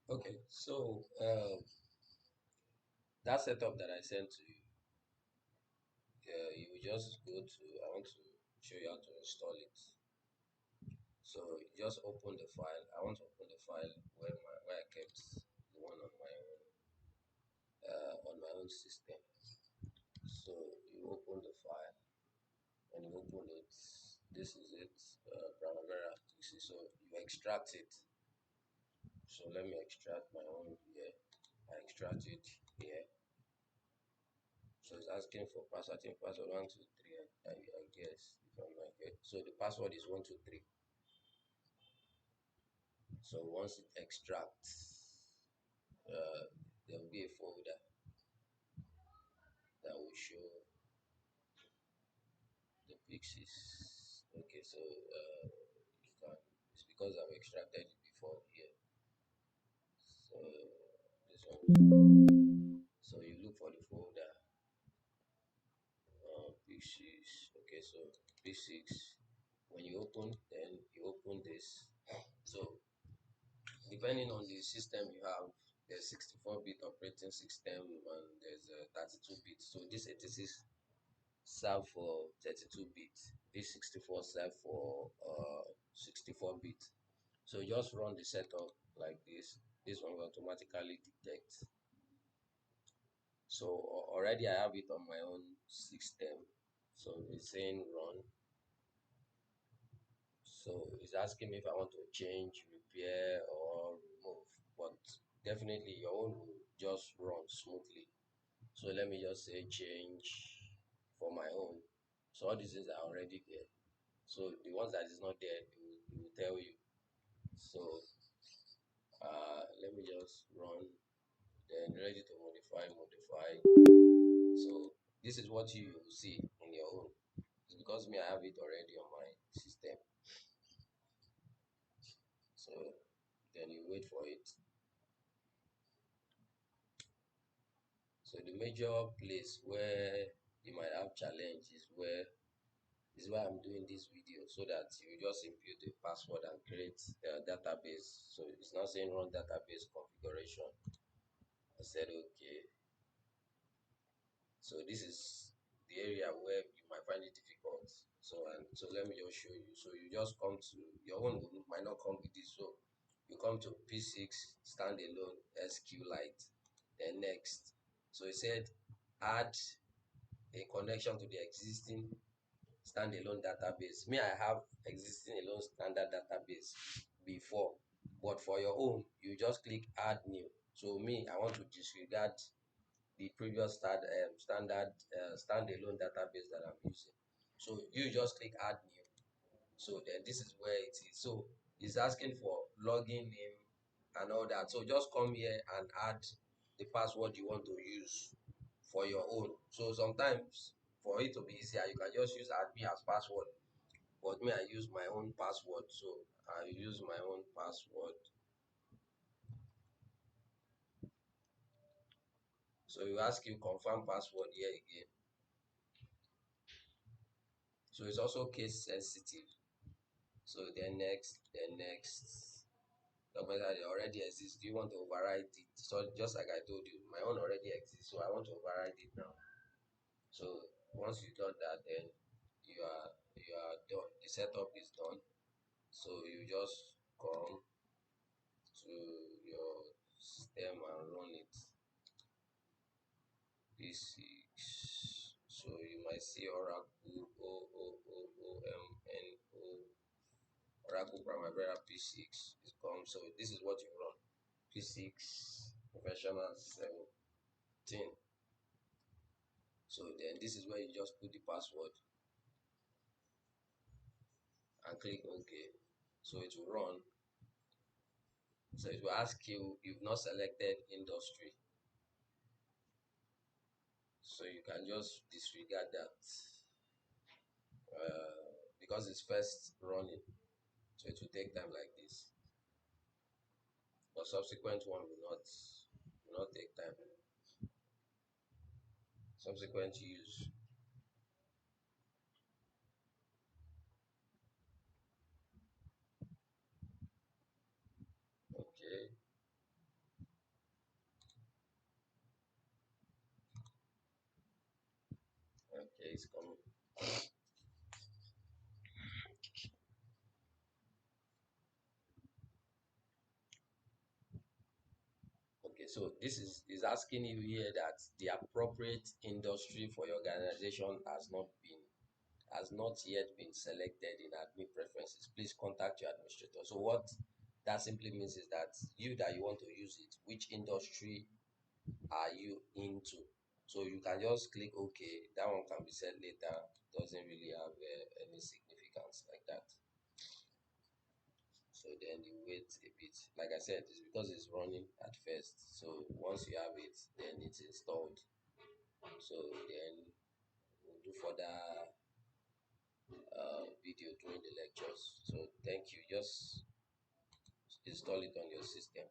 Okay, so that setup that I sent to you, you will just go to. I want to show you how to install it. So you just open the file. I want to open the file where I kept the one on my own system. So you open the file and you open it. This is it, primavera. So you extract it. So let me extract my own here. I extract it here. So it's asking for password. I think password 123. I guess if I'm not get. So the password is 123. So once it extracts, uh, there will be a folder that will show the pixels. Okay, so you can. It's because I've extracted it before here. So this one. So you look for the folder. P6. Okay, so P6. When you open, then you open this. So depending on the system you have, there's 64-bit operating system and there's 32-bit. So this 86 serve for 32-bit. This 64 serve for 64-bit. So just run the setup like this. This one will automatically detect. So already I have it on my own system. So it's saying run. So it's asking me if I want to change, repair, or remove. But definitely your own will just run smoothly. So let me just say change for my own. So all these things are already there. So the ones that is not there, it will tell you. So let me just run. Then ready to modify. So this is what you will see in your own. It's because me I have it already on my system. So then you wait for it. So the major place where you might have challenge is why I'm doing this video so that you just input the password and create a database. So it's not saying run database configuration. I said okay. So this is the area where you might find it difficult. So let me just show you. So you just come to your own might not come with this. So you come to P6 standalone SQLite, then next. So it said add a connection to the existing standalone database. Me, I have existing alone standard database before, but for your own, you just click add new. So me, I want to disregard the previous standard standalone database that I'm using. So you just click add new. So then this is where it is. So it's asking for login name and all that. So just come here and add the password you want to use for your own. So sometimes for it to be easier, you can just use admin as password. But me, I use my own password. So I use my own password. So you ask you confirm password here again. So it's also case sensitive. So then next. Documents that already exist. Do you want to override it? So just like I told you, my own already exists. So I want to override it now. So once you done that, then you are done. The setup is done. So you just come to your system and run it. P6. So you might see Oracle Oracle Primavera P6 is come. So this is what you run. P6 Professional 17. So then this is where you just put the password and click OK. So it will run. So it will ask you, you've not selected industry. So you can just disregard that because it's first running. So it will take time like this. But subsequent one will not take time. Subsequent use. Okay. it's coming. Okay, so this is asking you here that the appropriate industry for your organization has not yet been selected in admin preferences. Please contact your administrator. So what that simply means is that you want to use it, which industry are you into? So you can just click OK. That one can be said later. Doesn't really have any significance like that. So then you wait a bit. Like I said, it's because it's running at first. So once you have it, then it's installed. So then we'll do further video during the lectures. So thank you. Just install it on your system.